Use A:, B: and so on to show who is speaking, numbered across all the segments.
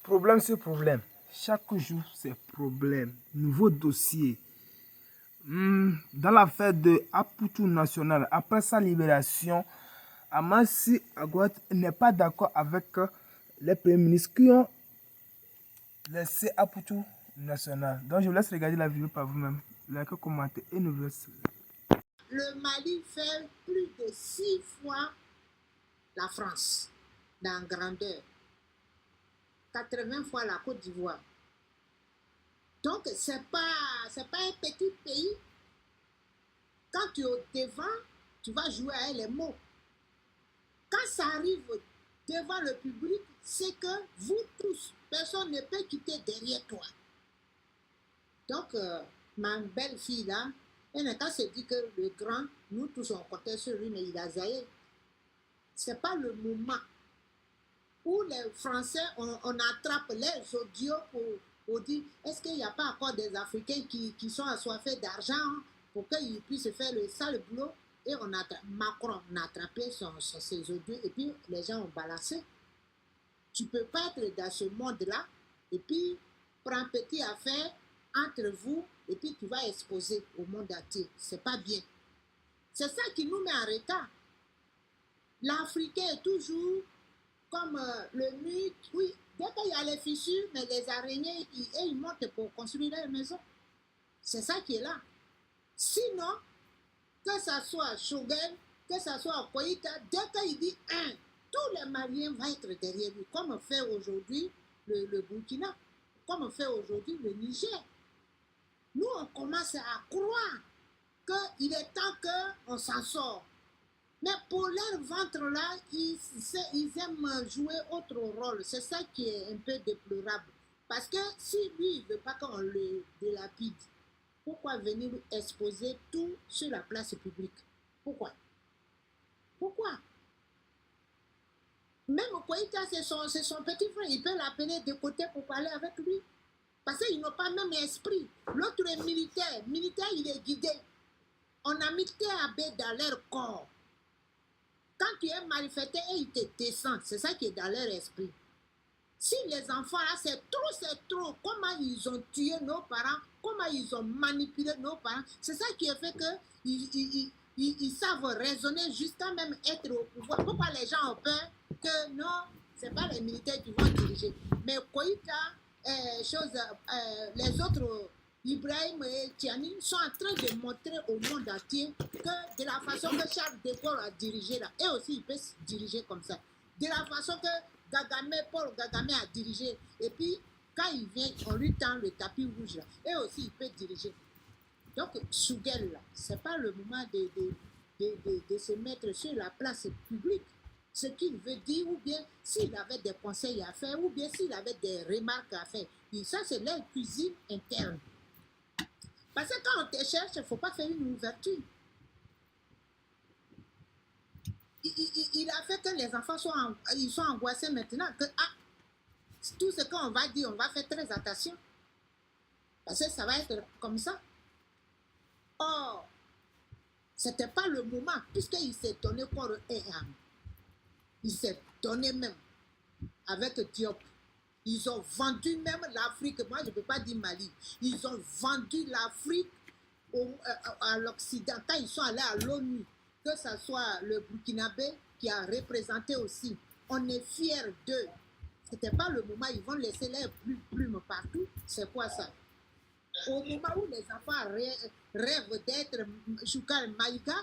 A: Problème sur problème. Chaque jour, c'est problème. Nouveau dossier. Dans l'affaire de Aputu National, après sa libération, Amassi Agouat n'est pas d'accord avec les premiers ministres qui ont laissé Aputu National. Donc, je vous laisse regarder la vidéo par vous-même. Likez, commentez et nous laissez.
B: Le Mali fait plus de 6 fois la France dans grandeur. 80 fois la Côte d'Ivoire. Donc, c'est pas un petit pays. Quand tu es au devant, tu vas jouer avec les mots. Quand ça arrive devant le public, c'est que vous tous, personne ne peut quitter derrière toi. Donc, ma belle-fille là, elle n'a qu'à se dire que le grand, nous tous on comptait sur lui, mais il a zaillé. C'est pas le moment où les Français, on attrape les audios pour dire, est-ce qu'il n'y a pas encore des Africains qui sont assoiffés d'argent pour qu'ils puissent faire le sale boulot? Et Macron a attrapé ses audios et puis les gens ont balancé. Tu ne peux pas être dans ce monde-là et puis prendre petit affaire entre vous et puis tu vas exposer au monde entier. C'est pas bien. C'est ça qui nous met en retard. L'Africain est toujours comme le mur, oui, dès qu'il y a les fissures, mais les araignées, ils montent pour construire leur maison. C'est ça qui est là. Sinon, que ça soit Shogel, que ça soit Koïta, dès qu'il dit un, tous les Maliens vont être derrière lui, comme fait aujourd'hui le Burkina, comme fait aujourd'hui le Niger. Nous, on commence à croire qu'il est temps qu'on s'en sort. Mais pour leur ventre-là, ils aiment jouer autre rôle. C'est ça qui est un peu déplorable. Parce que si lui, il ne veut pas qu'on le délapide, pourquoi venir exposer tout sur la place publique? Pourquoi? Pourquoi? Même Koïta, c'est son petit frère. Il peut l'appeler de côté pour parler avec lui. Parce qu'ils n'ont pas même esprit. L'autre est militaire. Militaire, il est guidé. On a mis TAB dans leur corps. Quand tu es malfaiteur et ils te descendent, c'est ça qui est dans leur esprit. Si les enfants là, c'est trop, comment ils ont tué nos parents, comment ils ont manipulé nos parents, c'est ça qui a fait qu'ils savent raisonner jusqu'à même être au pouvoir. Pourquoi les gens ont peur que non, c'est pas les militaires qui vont diriger. Mais Koïta, les autres, Ibrahim et Tiani, sont en train de montrer au monde entier que de la façon que Charles de Gaulle a dirigé là, et aussi il peut se diriger comme ça. De la façon que Paul Kagame a dirigé, et puis quand il vient, on lui tend le tapis rouge là, et aussi il peut diriger. Donc, Shugel là, c'est pas le moment de se mettre sur la place publique. Ce qu'il veut dire, ou bien s'il avait des conseils à faire, ou bien s'il avait des remarques à faire. Et ça, c'est leur cuisine interne. Parce que quand on te cherche, il ne faut pas faire une ouverture. Il a fait que les enfants sont angoissés maintenant. Que tout ce qu'on va dire, on va faire très attention. Parce que ça va être comme ça. Or, ce n'était pas le moment, puisqu'il s'est donné corps et âme. Il s'est donné même avec Diop. Ils ont vendu même l'Afrique. Moi, je ne peux pas dire Mali. Ils ont vendu l'Afrique à l'Occident. Quand ils sont allés à l'ONU, que ce soit le Burkinabé qui a représenté aussi, on est fiers d'eux. Ce n'était pas le moment, ils vont laisser leurs plumes partout. C'est quoi ça? Au moment où les enfants rêvent d'être Choukal Maïga,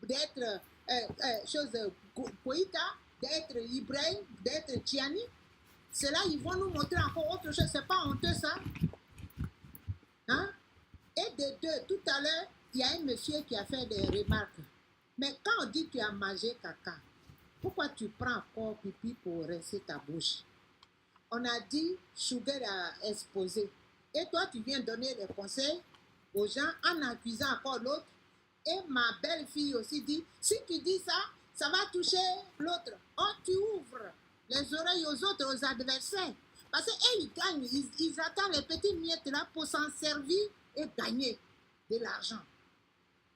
B: d'être Koïta, d'être Ibrahim, d'être Tiani, c'est là ils vont nous montrer encore autre chose. C'est pas honteux ça? Hein? Et de deux, tout à l'heure, il y a un monsieur qui a fait des remarques. Mais quand on dit que tu as mangé caca, pourquoi tu prends encore pipi pour rincer ta bouche? On a dit, Sugar a exposé. Et toi, tu viens donner des conseils aux gens en accusant encore l'autre. Et ma belle-fille aussi dit, si tu dis ça, ça va toucher l'autre. Oh, tu ouvres les oreilles aux autres, aux adversaires. Parce qu'ils gagnent, ils attendent les petites miettes là pour s'en servir et gagner de l'argent.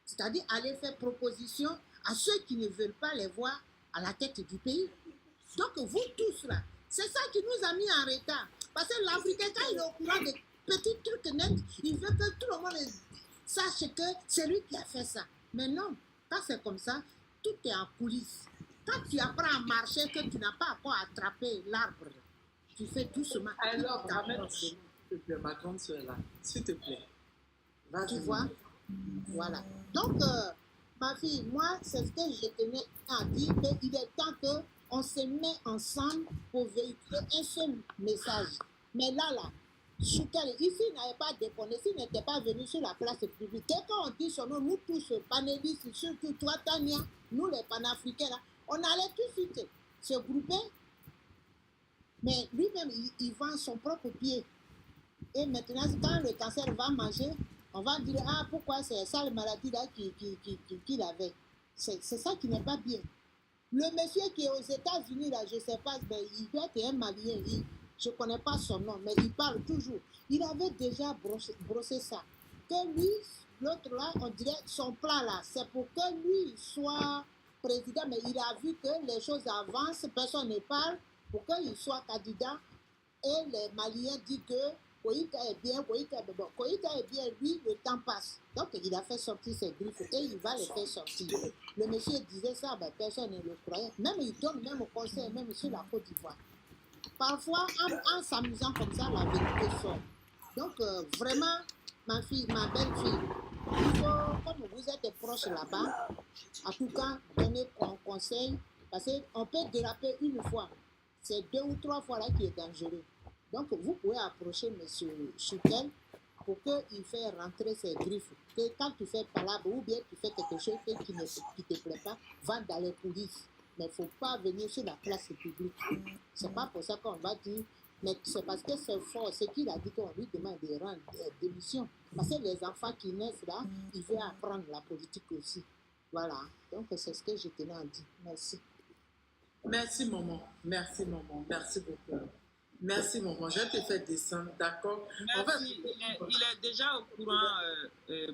B: C'est-à-dire aller faire proposition à ceux qui ne veulent pas les voir à la tête du pays. Donc vous tous là, C'est ça qui nous a mis en retard. Parce que l'Africain, quand il est au courant des petits trucs nets, il veut que tout le monde sache que c'est lui qui a fait ça. Mais non, quand c'est comme ça, tout est en coulisses. Quand tu apprends à marcher, que tu n'as pas encore attrapé l'arbre, tu fais doucement.
C: Alors, ramène s'il te plaît, ma grande soeur là, s'il te plaît.
B: Tu vois? Voilà. Donc, ma fille, moi, c'est ce que je tenais à dire, qu'il est temps qu'on se met ensemble pour véhiculer un seul message. Mais là, Choukele, ici, il n'avait pas déconné, s'il n'était pas venu sur la place publique. Dès qu'on dit son nom, nous tous, panélistes, surtout toi, Tania, nous les panafricains, là, on allait tout de suite se grouper. Mais lui-même, il vend son propre pied. Et maintenant, quand le cancer va manger, on va dire, ah, pourquoi c'est ça la maladie-là qu'il avait. C'est ça qui n'est pas bien. Le monsieur qui est aux États-Unis, là, je ne sais pas, mais il doit être un Malien. Je ne connais pas son nom, mais il parle toujours. Il avait déjà brossé ça. Que lui, l'autre là, on dirait son plan là, c'est pour que lui soit président, mais il a vu que les choses avancent, personne ne parle, pour qu'il soit candidat. Et les Maliens disent que Koïka est bien, Koïka est bien, lui, le temps passe. Donc, il a fait sortir ses griffes et il va les faire sortir. Le monsieur disait ça, ben, personne ne le croyait. Même il donne même au conseil, même sur la Côte d'Ivoire. Parfois, en s'amusant comme ça, la vérité sort. Donc, vraiment, ma fille, ma belle-fille, il faut, comme vous êtes proche là-bas, en tout cas, donner un conseil, parce qu'on peut déraper une fois. C'est 2 ou 3 fois là qui est dangereux. Donc, vous pouvez approcher M. Choukele pour qu'il fasse rentrer ses griffes. Que quand tu fais palabre ou bien tu fais quelque chose qui ne te plaît pas, va dans les coulisses. Mais il ne faut pas venir sur la place publique. Ce n'est pas pour ça qu'on va dire, mais c'est parce que c'est fort. C'est qu'il a dit qu'on lui demande de rendre démission. Parce que les enfants qui naissent là, ils veulent apprendre la politique aussi. Voilà. Donc, c'est ce que je tenais à dire. Merci.
C: Merci, maman. Merci, maman. Merci beaucoup. Merci, maman. Je vais te faire descendre, d'accord?
D: Merci. Il est déjà au courant,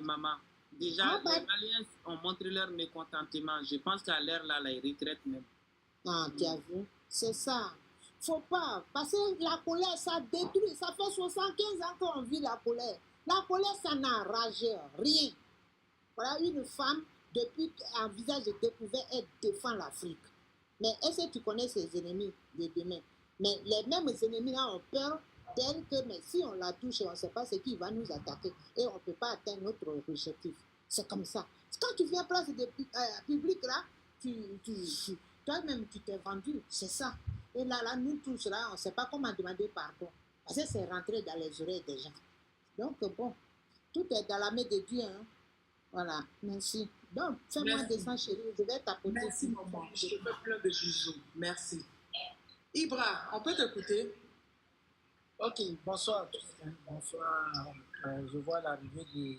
D: maman. Déjà, les Maliens ont montré leur mécontentement. Je pense qu'à l'heure là, ils retraitent même.
B: Ah, tu as vu? C'est ça. Faut pas. Parce que la colère, ça détruit. Ça fait 75 ans qu'on vit la colère. La colère, ça n'enrage rien. Voilà une femme, depuis qu'un visage de découvert, elle défend l'Afrique. Mais est-ce que tu connais ses ennemis de demain? Mais les mêmes ennemis là ont peur d'elle que mais si on la touche, on ne sait pas ce qui va nous attaquer et on ne peut pas atteindre notre objectif. C'est comme ça. Quand tu viens place de public là, toi-même tu t'es vendu, c'est ça. Et là, nous tous là, on ne sait pas comment demander pardon. Parce que c'est rentré dans les oreilles des gens. Donc bon, tout est dans la main de Dieu. Hein. Voilà, merci. Donc, fais-moi descendre, chérie, je vais tapoter.
C: Merci, maman. Je te fais plein de bisous. Merci. Ibra, on peut t'écouter?
E: Ok, bonsoir à tous. Bonsoir. Je vois l'arrivée de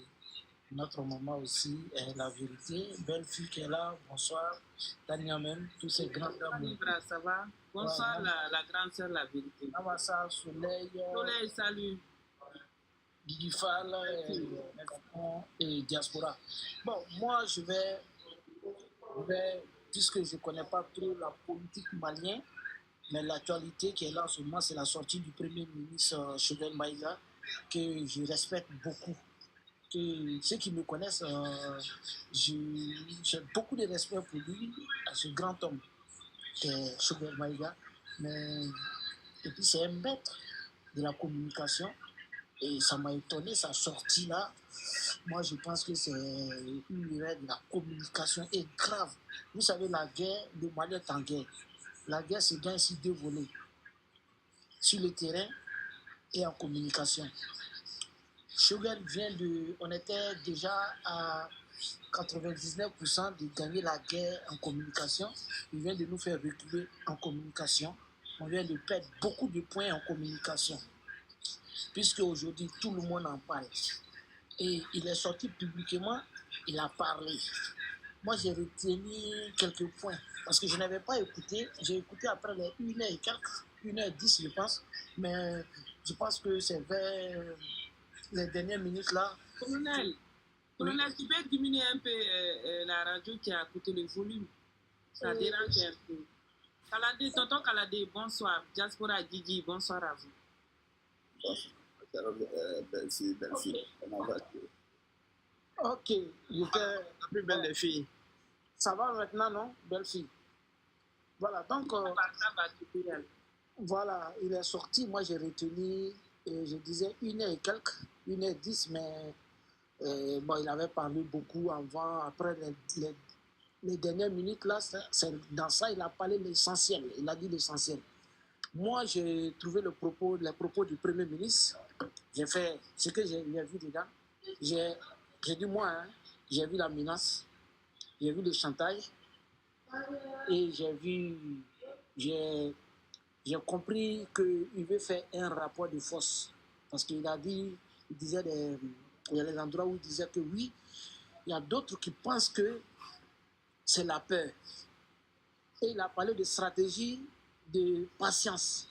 E: notre maman aussi, la vérité. Belle fille qui est là. Bonsoir. Tania même, tous ces grands dames.
D: Ibra, ça va? Bonsoir, la grande sœur, la vérité.
E: Amassa, Soleil.
D: Soleil, salut.
E: Guigui Fall et Diaspora. Bon, moi, je vais, puisque je ne connais pas trop la politique malienne, mais l'actualité qui est là en ce moment, c'est la sortie du Premier ministre Choguel Maïga, que je respecte beaucoup. Que ceux qui me connaissent, j'ai beaucoup de respect pour lui, à ce grand homme, qui est Choguel Maïga. Et puis, c'est un maître de la communication. Et ça m'a étonné, sa sortie là. Moi, je pense que c'est une erreur de la communication est grave. Vous savez, la guerre, le Mali est en guerre. La guerre se gagne sur 2 volets. Sur le terrain et en communication. Choguel on était déjà à 99% de gagner la guerre en communication. Il vient de nous faire reculer en communication. On vient de perdre beaucoup de points en communication. Puisque aujourd'hui, tout le monde en parle. Et il est sorti publiquement, il a parlé. Moi, j'ai retenu quelques points, parce que je n'avais pas écouté. J'ai écouté après les 1h et quelques, 1h10, je pense. Mais je pense que c'est vers les dernières minutes là.
D: Colonel, tu peux diminuer un peu la radio qui a coûté le volume. Ça dérange un peu. Kaladé, tonton Kaladé, bonsoir. Diaspora Didi, bonsoir à vous.
F: Merci. Comment vas-tu?
E: Ok,
F: La plus belle des filles.
E: ça va maintenant, non? Belle fille. Voilà, donc, voilà, il est sorti. Moi, j'ai retenu, je disais 1h et quelques, 1h10, mais bon, il avait parlé beaucoup avant, après les dernières minutes, là, dans ça, il a parlé l'essentiel. Il a dit l'essentiel. Moi, j'ai trouvé les propos du Premier ministre. J'ai fait ce que j'ai vu dedans. J'ai dit, moi, hein, j'ai vu la menace, j'ai vu le chantage et j'ai compris qu'il veut faire un rapport de force. Parce qu'il a dit, il y a des endroits où il disait que oui, il y a d'autres qui pensent que c'est la peur. Et il a parlé de stratégie de patience.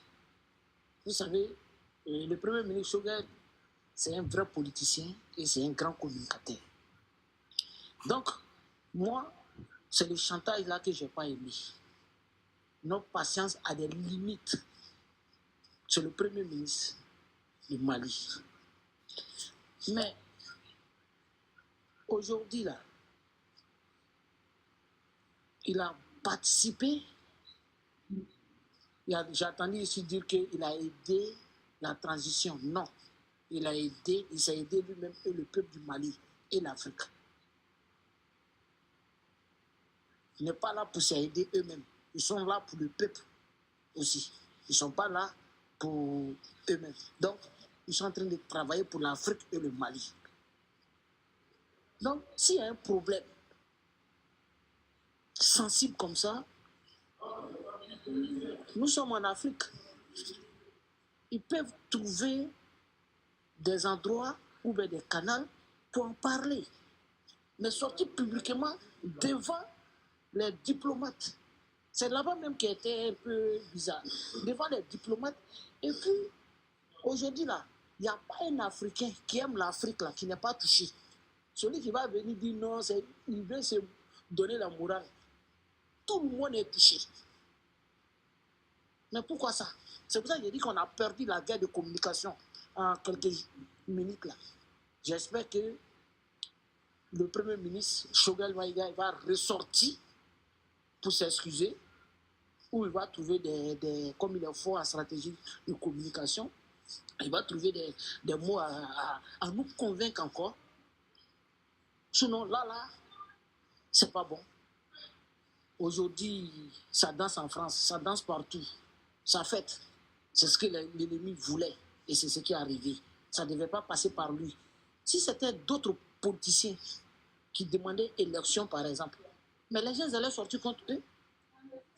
E: Vous savez, le Premier ministre Choguel, c'est un vrai politicien et c'est un grand communicateur. Donc, moi, c'est le chantage là que je n'ai pas aimé. Notre patience a des limites. C'est le Premier ministre du Mali. Mais aujourd'hui, là, il a participé. J'ai entendu ici dire qu'il a aidé la transition. Non. Il s'est aidé lui-même et le peuple du Mali et l'Afrique. Il n'est pas là pour s'aider eux-mêmes. Ils sont là pour le peuple aussi. Ils ne sont pas là pour eux-mêmes. Donc, ils sont en train de travailler pour l'Afrique et le Mali. Donc, s'il y a un problème sensible comme ça, nous sommes en Afrique. Ils peuvent trouver des endroits ou bien des canaux pour en parler. Mais sortir publiquement devant les diplomates. C'est là-bas même qui était un peu bizarre. Devant les diplomates. Et puis, aujourd'hui, là, il n'y a pas un Africain qui aime l'Afrique, là, qui n'est pas touché. Celui qui va venir dire non, il veut se donner la morale. Tout le monde est touché. Mais pourquoi ça? C'est pour ça que j'ai dit qu'on a perdu la guerre de communication en quelques minutes, là. J'espère que le Premier ministre, Choguel Maïga, va ressortir pour s'excuser, ou il va trouver comme il est fort en stratégie de communication, il va trouver des mots à nous convaincre encore. Sinon, là, c'est pas bon. Aujourd'hui, ça danse en France, ça danse partout, ça fête. C'est ce que l'ennemi voulait et c'est ce qui est arrivé. Ça ne devait pas passer par lui. Si c'était d'autres politiciens qui demandaient élection, par exemple, mais les gens allaient sortir contre eux.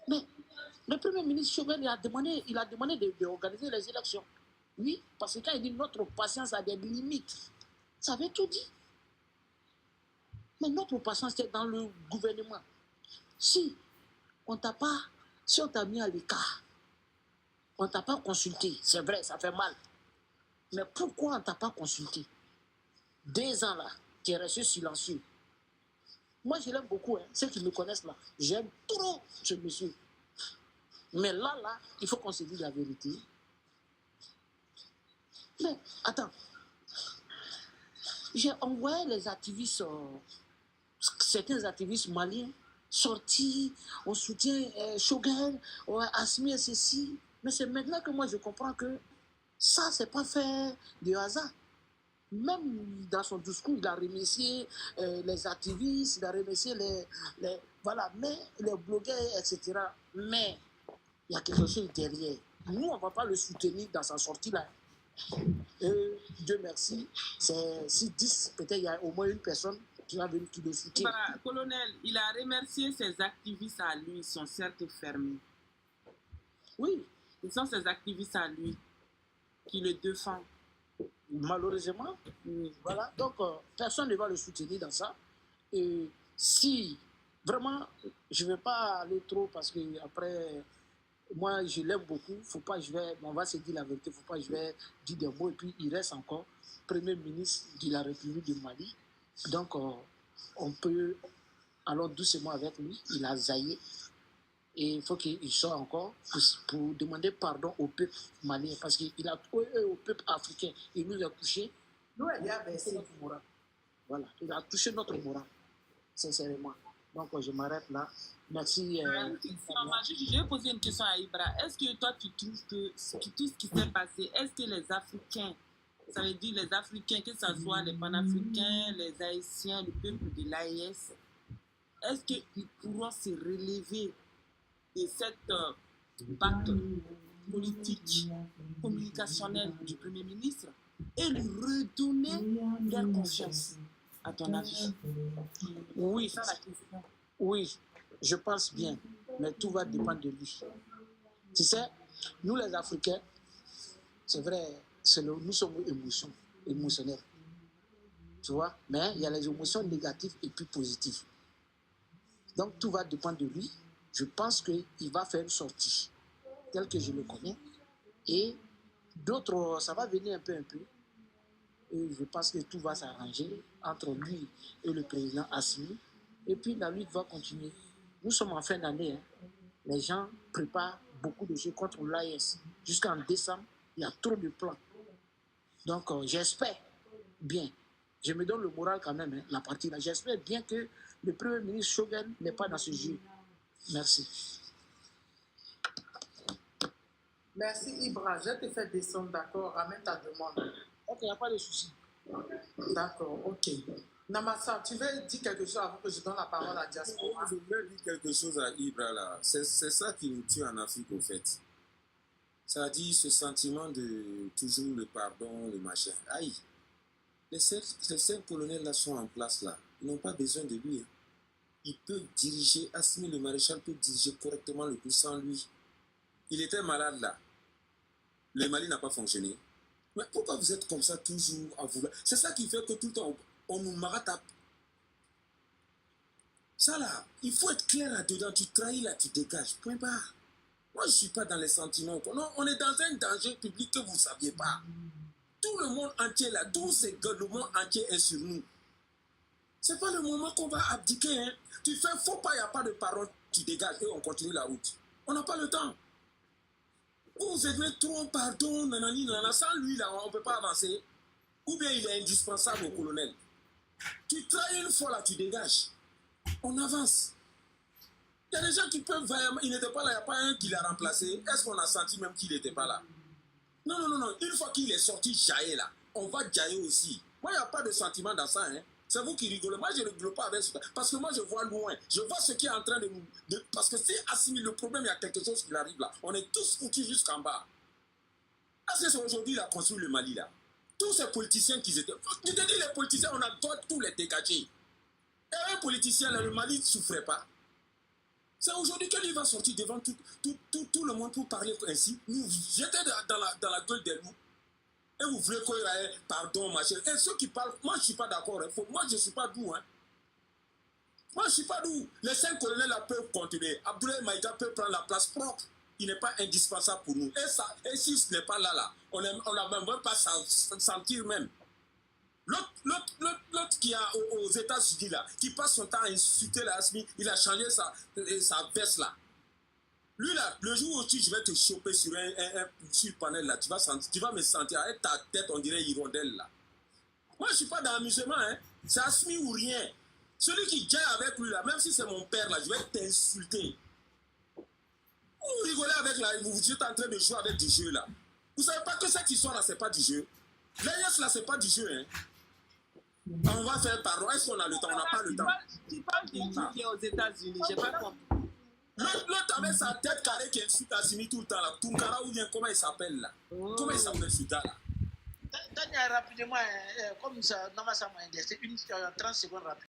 E: Mais le Premier ministre Choguel il a demandé d'organiser les élections. Oui, parce que quand il dit notre patience a des limites, ça veut tout dire. Mais notre patience est dans le gouvernement. Si on t'a mis à l'écart, on ne t'a pas consulté, c'est vrai, ça fait mal. Mais pourquoi on ne t'a pas consulté? 2 ans là, tu es resté silencieux. Moi, je l'aime beaucoup, hein. Ceux qui me connaissent là, j'aime trop ce monsieur. Mais là, il faut qu'on se dise la vérité. Mais attends, j'ai envoyé les activistes, certains activistes maliens, sortis, on soutient Choguel, Assimi et ceci. Mais c'est maintenant que moi je comprends que ça, c'est pas fait de hasard. Même dans son discours, il a remercié les activistes, il a remercié les blogueurs, etc. Mais il y a quelque chose derrière. Nous, on ne va pas le soutenir dans sa sortie là. Et Dieu merci, c'est 6-10, peut-être il y a au moins une personne qui va venir qui le soutient.
D: Voilà, colonel, il a remercié ses activistes à lui, ils sont certes fermés.
E: Oui.
D: Ce sont ses activistes à lui qui le défendent.
E: Malheureusement, voilà. Donc, personne ne va le soutenir dans ça. Et si, vraiment, je ne vais pas aller trop parce que après, moi, je l'aime beaucoup. Faut pas, on va se dire la vérité. Faut pas, je vais dire des mots. Et puis, il reste encore Premier ministre de la République du Mali. Donc, on peut aller doucement avec lui. Il a zaillé. Et il faut qu'il sorte encore pour demander pardon au peuple malien, parce qu'il a au peuple africain. Il nous a touché. Il a baissé notre morale. Voilà, il a touché notre morale, sincèrement. Donc, je m'arrête là. Merci.
D: Je vais poser une question à Ibra. Est-ce que toi, tu trouves que tout ce qui s'est passé, est-ce que les Africains, ça veut dire les Africains, que ce soit les Panafricains, les Haïtiens, le peuple de l'AES, est-ce qu'ils pourront se relever de cette pacte politique, communicationnelle du Premier ministre et lui redonner leur confiance, à ton avis?
E: Oui, ça la question. Oui, je pense bien, mais tout va dépendre de lui. Tu sais, nous les Africains, c'est vrai, nous sommes émotionnels. Tu vois, mais il y a les émotions négatives et puis positives. Donc tout va dépendre de lui. Je pense qu'il va faire une sortie, telle que je le connais. Et d'autres, ça va venir un peu. Et je pense que tout va s'arranger entre lui et le président Assimi. Et puis la lutte va continuer. Nous sommes en fin d'année. Hein. Les gens préparent beaucoup de jeux contre l'AES. Jusqu'en décembre, il y a trop de plans. Donc j'espère bien. Je me donne le moral quand même, hein, la partie là. J'espère bien que le Premier ministre Shogun n'est pas dans ce jeu. Merci.
C: Merci Ibra. Je te fais descendre, d'accord. Ramène ta demande.
E: Ok, il n'y a pas de souci.
C: D'accord, ok. Namasa, tu veux dire quelque chose avant que je donne la parole à Diaspora?
F: Je veux dire quelque chose à Ibra là. C'est ça qui nous tue en Afrique au fait. Ça dit ce sentiment de toujours le pardon, le machin. Aïe. Les cinq colonels là sont en place là. Ils n'ont pas besoin de lui. Hein. Ils peuvent diriger, Assimi le maréchal peut diriger correctement le coup sans lui. Il était malade là. Le Mali n'a pas fonctionné. Mais pourquoi vous êtes comme ça toujours à vouloir? C'est ça qui fait que tout le temps on nous maratape. Ça là, il faut être clair là-dedans. Tu trahis là, tu dégages. Point barre. Moi je ne suis pas dans les sentiments. Non, on est dans un danger public que vous ne saviez pas. Tout le monde entier là, tous ces gars, le monde entier est sur nous. C'est pas le moment qu'on va abdiquer. Hein. Tu fais faux pas, il n'y a pas de parole, tu dégages et on continue la route. On n'a pas le temps. Vous êtes trop pardon, nanani, nanana. Sans lui, là, on ne peut pas avancer. Ou bien il est indispensable au colonel. Tu trahis une fois, là, tu dégages. On avance. Il y a des gens qui peuvent... Il n'était pas là, il n'y a pas un qui l'a remplacé. Est-ce qu'on a senti même qu'il n'était pas là? Non. Une fois qu'il est sorti jaillir, là, on va jaillir aussi. Moi, il n'y a pas de sentiment dans ça, hein. C'est vous qui rigolez. Moi, je ne rigole pas avec ça. Parce que moi, je vois loin. Je vois ce qui est en train de nous... parce que si Assimi le problème, il y a quelque chose qui arrive là. On est tous foutus jusqu'en bas. Parce que c'est aujourd'hui qu'il a construit le Mali là. Tous ces politiciens qui étaient... Je te dis, les politiciens, on a droit de tous les dégager. Et un politicien là, le Mali ne souffrait pas. C'est aujourd'hui que lui va sortir devant tout le monde pour parler ainsi. Nous jeter dans la gueule des loups. Et vous voulez qu'il y ait pardon, machin. Et ceux qui parlent, moi je ne suis pas d'accord. Hein. Moi je ne suis pas doux. Hein. Moi je ne suis pas doux. Les 5 colonels là peuvent continuer. Abdoulaye Maïga peut prendre la place propre. Il n'est pas indispensable pour nous. Et si ce n'est pas là, on n'a même pas sentir même. L'autre qui est aux États-Unis là, qui passe son temps à insulter la Assimi, il a changé sa veste là. Lui là, le jour où je vais te choper sur sur le panel là, tu vas me sentir avec ta tête, on dirait hirondelle là. Moi je suis pas dans l'amusement, hein. C'est Assimi ou rien. Celui qui jaille avec lui là, même si c'est mon père là, je vais t'insulter. Vous rigolez avec là, vous êtes en train de jouer avec du jeu là. Vous savez pas que cette histoire là, c'est pas du jeu. L'AES là, c'est pas du jeu, hein. On va faire pardon. Est-ce qu'on a le temps? On n'a pas le temps.
D: Tu parles de qui est aux États-Unis, j'ai pas compris.
F: L'autre avec sa tête carrée qui insulte Assimi tout le temps là. Tunkara ou bien comment il s'appelle là? Comment il s'appelle ce gars là?
E: Daniel, rapidement, comme ça, Namasa m'a indiqué, c'est 30 secondes rapide.